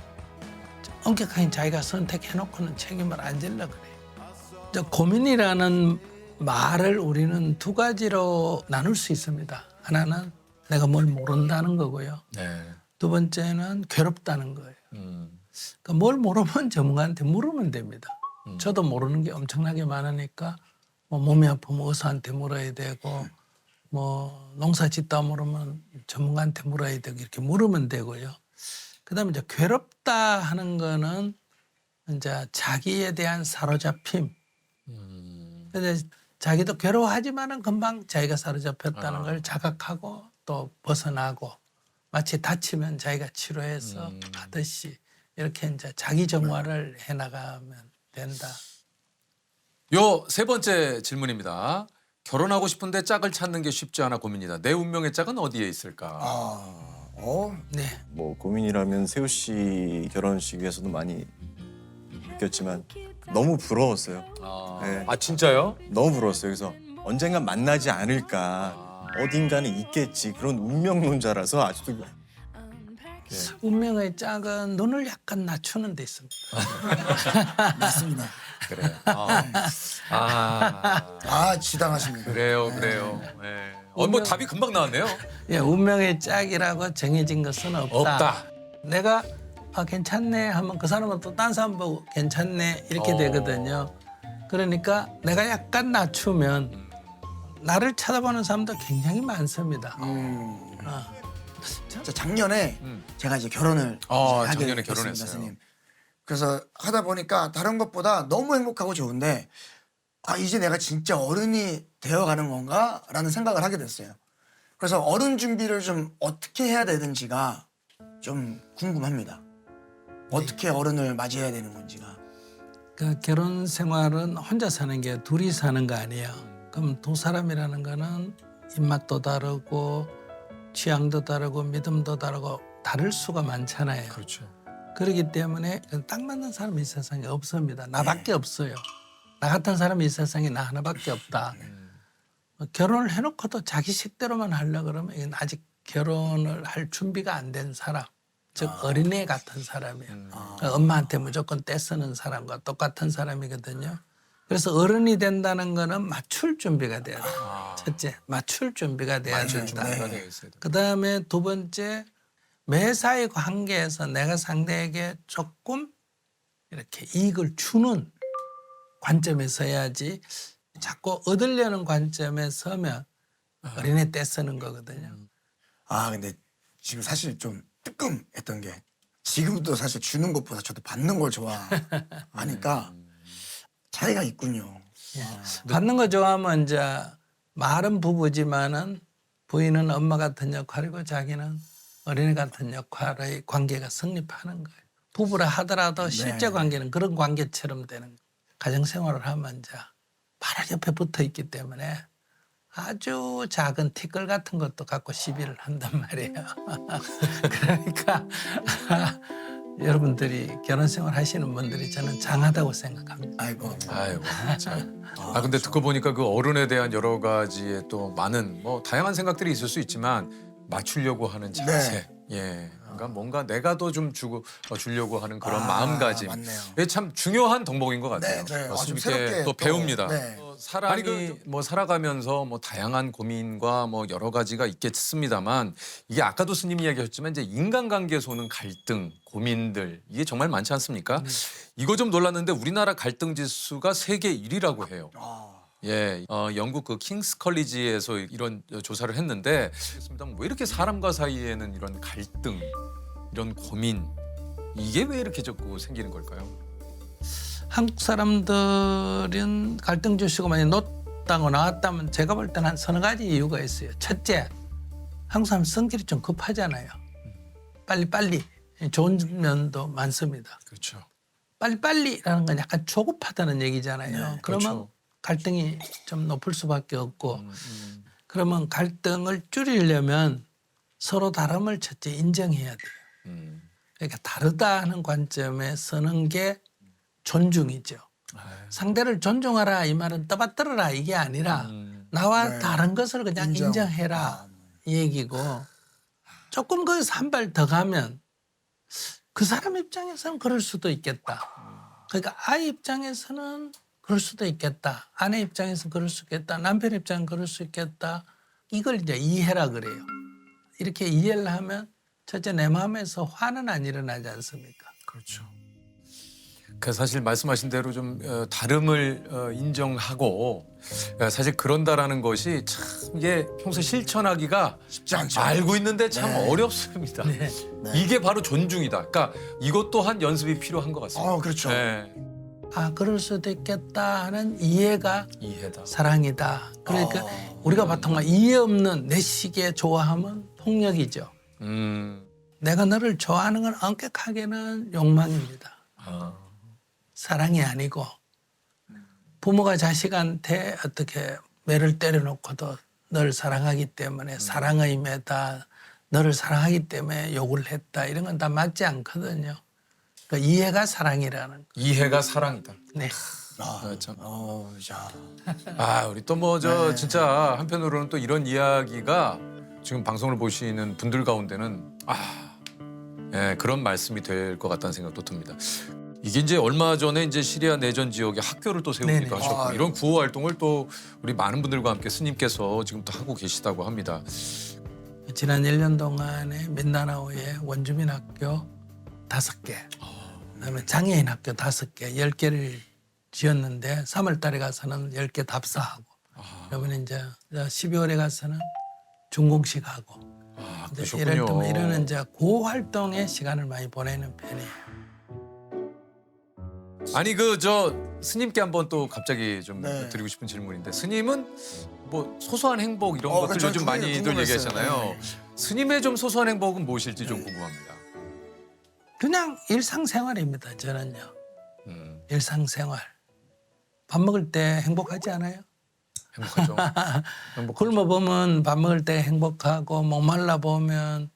엄격하게 자기가 선택해놓고는 책임을 안 지려고 그래요. 고민이라는 말을 우리는 두 가지로 나눌 수 있습니다. 하나는 내가 뭘 모른다는 거고요. 네. 두 번째는 괴롭다는 거예요. 그러니까 뭘 모르면 전문가한테 물으면 됩니다. 저도 모르는 게 엄청나게 많으니까 뭐 몸이 아프면 의사한테 물어야 되고 뭐 농사 짓다 물으면 전문가한테 물어야 되고 이렇게 물으면 되고요. 그다음에 이제 괴롭다 하는 거는 이제 자기에 대한 사로잡힘. 근데 자기도 괴로워하지만은 금방 자기가 사로잡혔다는 걸 자각하고 또 벗어나고 마치 다치면 자기가 치료해서 하듯이 이렇게 이제 자기 정화를 해나가면 된다. 요 세 번째 질문입니다. 결혼하고 싶은데 짝을 찾는 게 쉽지 않아 고민이다. 내 운명의 짝은 어디에 있을까? 네. 뭐 고민이라면 세호 씨 결혼식에서도 많이 느꼈지만 너무 부러웠어요. 네. 아 진짜요? 너무 부러웠어요. 그래서 언젠간 만나지 않을까, 어딘가는 있겠지, 그런 운명론자라서 아직도. 운명의 짝은 눈을 약간 낮추는 데 있습니다. 맞습니다. 그래. 지당하십니다. 그래요. 네. 뭐 답이 금방 나왔네요. 예, 운명의 짝이라고 정해진 것은 없다. 없다. 내가 괜찮네 하면 그 사람은 또 딴 사람 보고 괜찮네 이렇게 되거든요. 그러니까 내가 약간 낮추면 나를 쳐다보는 사람도 굉장히 많습니다. 자, 작년에 제가 이제 결혼을 하게 작년에 됐습니다, 결혼했어요. 스님. 그래서 하다 보니까 다른 것보다 너무 행복하고 좋은데 이제 내가 진짜 어른이 되어가는 건가라는 생각을 하게 됐어요. 그래서 어른 준비를 좀 어떻게 해야 되는지가 좀 궁금합니다. 어떻게 어른을 맞이해야 되는 건지가. 그 결혼 생활은 혼자 사는 게 둘이 사는 거 아니에요. 그럼 두 사람이라는 거는 입맛도 다르고 취향도 다르고 믿음도 다르고 다를 수가 많잖아요. 그렇죠. 그렇기 때문에 딱 맞는 사람이 이 세상에 없습니다. 나밖에 없어요. 나 같은 사람이 이 세상에 나 하나밖에 없다. 결혼을 해놓고도 자기 식대로만 하려고 그러면 이건 아직 결혼을 할 준비가 안 된 사람. 즉 어린애 같은 사람이에요. 그러니까 엄마한테 무조건 떼쓰는 사람과 똑같은 사람이거든요. 그래서 어른이 된다는 거는 맞출 준비가 돼야 돼요. 첫째, 맞출 준비가 돼야 된다. 그다음에 두 번째, 매사의 관계에서 내가 상대에게 조금 이렇게 이익을 주는 관점에 서야지 자꾸 얻으려는 관점에 서면 어린애 떼쓰는 거거든요. 근데 지금 사실 좀 뜨끔했던 게 지금도 사실 주는 것보다 저도 받는 걸 좋아하니까 차이가 있군요. 받는 거 좋아하면 이제 말은 부부지만은 부인은 엄마 같은 역할이고 자기는 어린애 같은 역할의 관계가 성립하는 거예요. 부부라 하더라도 실제 관계는 그런 관계처럼 되는 거예요. 가정생활을 하면 이제 바로 옆에 붙어 있기 때문에 아주 작은 티끌 같은 것도 갖고 시비를 한단 말이에요. 그러니까 여러분들이 결혼생활 하시는 분들이 저는 장하다고 생각합니다. 아이고. 참. 근데 듣고 보니까 그 어른에 대한 여러 가지의 또 많은 뭐 다양한 생각들이 있을 수 있지만 맞추려고 하는 자세. 예. 그러니까 뭔가 내가 더 좀 주려고 하는 그런 마음가짐. 맞네요. 이게 참 중요한 덕목인 것 같아요. 좀 스님께 새롭게 또 배웁니다. 네. 사람이 뭐 살아가면서 뭐 다양한 고민과 뭐 여러 가지가 있겠습니다만 이게 아까도 스님 이야기하셨지만 이제 인간관계에서 갈등, 고민들 이게 정말 많지 않습니까? 이거 좀 놀랐는데 우리나라 갈등 지수가 세계 1위라고 해요. 예, 영국 그 킹스 컬리지에서 이런 조사를 했는데 왜 이렇게 사람과 사이에는 이런 갈등, 이런 고민 이게 왜 이렇게 자꾸 생기는 걸까요? 한국 사람들은 갈등 지수가 많이 높다고 나왔다면 제가 볼 때는 한 서너 가지 이유가 있어요. 첫째, 한국 사람 성질이 좀 급하잖아요. 빨리빨리 좋은 면도 많습니다. 그렇죠. 빨리빨리라는 건 약간 조급하다는 얘기잖아요. 네, 그러면 그렇죠. 갈등이 좀 높을 수밖에 없고 그러면 갈등을 줄이려면 서로 다름을 첫째 인정해야 돼요. 그러니까 다르다 하는 관점에 서는 게 존중이죠. 상대를 존중하라 이 말은 떠받들어라 이게 아니라 나와 다른 것을 그냥 인정해라 이 얘기고 조금 거기서 한 발 더 가면 그 사람 입장에서는 그럴 수도 있겠다. 그러니까 아이 입장에서는 그럴 수도 있겠다. 아내 입장에서는 그럴 수 있겠다. 남편 입장은 그럴 수 있겠다. 이걸 이제 이해라 그래요. 이렇게 이해를 하면 첫째 내 마음에서 화는 안 일어나지 않습니까? 그렇죠. 그 사실 말씀하신 대로 좀 다름을 인정하고 사실 그런다라는 것이 참 이게 평소 실천하기가 쉽지 않죠. 알고 있는데 참 어렵습니다. 네. 이게 바로 존중이다. 그러니까 이것 또한 연습이 필요한 것 같습니다. 그렇죠. 네. 그럴 수도 있겠다 하는 이해가 이해다. 사랑이다. 그러니까 우리가 보통 이해 없는 내식의 좋아함은 폭력이죠. 내가 너를 좋아하는 건 엄격하게는 욕망입니다. 사랑이 아니고 부모가 자식한테 어떻게 매를 때려놓고도 너를 사랑하기 때문에 사랑의 매다 너를 사랑하기 때문에 욕을 했다 이런 건 다 맞지 않거든요. 그러니까 이해가 사랑이라는 거. 이해가 사랑이다. 네. 참. 자. 우리 또 뭐 진짜 한편으로는 또 이런 이야기가 지금 방송을 보시는 분들 가운데는 그런 말씀이 될 것 같다는 생각도 듭니다. 이게 이제 얼마 전에 이제 시리아 내전 지역에 학교를 또 세우기도 네네. 하셨고 이런 구호 활동을 또 우리 많은 분들과 함께 스님께서 지금 또 하고 계시다고 합니다. 지난 1년 동안에 민다나오의 원주민 학교 5개, 그다음에 장애인 학교 5개, 10개를 지었는데 3월 달에 가서는 10개 답사하고 그러면 이제 12월에 가서는 준공식 하고 이제 이럴 그러셨군요. 때면 이러는 이제 그 활동에 시간을 많이 보내는 편이에요. 아니 그 저 스님께 한번 또 갑자기 좀 네. 드리고 싶은 질문인데 스님은 뭐 소소한 행복 이런 것들 그렇죠. 요즘 그게 많이들 궁금했어요. 얘기하잖아요. 네. 스님의 좀 소소한 행복은 무엇일지 좀 궁금합니다. 그냥 일상생활입니다. 저는요. 음, 일상생활. 밥 먹을 때 행복하지 않아요? 행복하죠. 굶어 보면 밥 먹을 때 행복하고 목말라 보면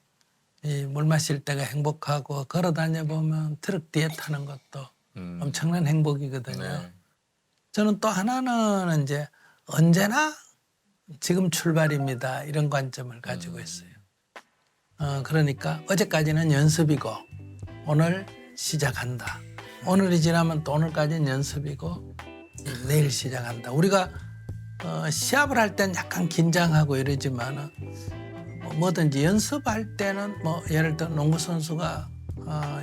이 물 마실 때가 행복하고 걸어 다녀 보면 트럭 뒤에 타는 것도 엄청난 행복이거든요. 네. 저는 또 하나는 이제 언제나 지금 출발입니다. 이런 관점을 가지고 있어요. 그러니까 어제까지는 연습이고 오늘 시작한다. 오늘이 지나면 또 오늘까지는 연습이고 내일 시작한다. 우리가 시합을 할 땐 약간 긴장하고 이러지만 뭐든지 연습할 때는 뭐 예를 들어 농구 선수가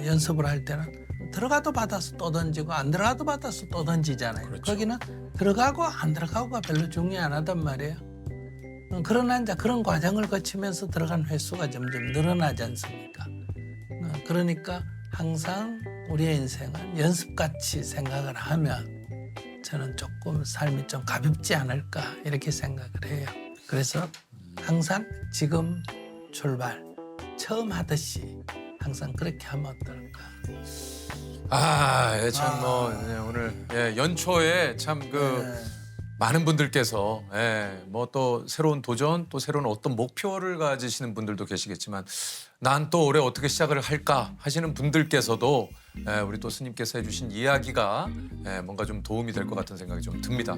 연습을 할 때는 들어가도 받아서 또 던지고 안 들어가도 받아서 또 던지잖아요. 그렇죠. 거기는 들어가고 안 들어가고가 별로 중요 안 하단 말이에요. 그러나 이제 그런 과정을 거치면서 들어간 횟수가 점점 늘어나지 않습니까? 그러니까 항상 우리의 인생은 연습같이 생각을 하면 저는 조금 삶이 좀 가볍지 않을까 이렇게 생각을 해요. 그래서 항상 지금 출발, 처음 하듯이 항상 그렇게 하면 어떨까. 참 뭐 오늘 연초에 참 그 많은 분들께서 뭐 또 새로운 도전 또 새로운 어떤 목표를 가지시는 분들도 계시겠지만 난 또 올해 어떻게 시작을 할까 하시는 분들께서도 우리 또 스님께서 해주신 이야기가 뭔가 좀 도움이 될 것 같은 생각이 좀 듭니다.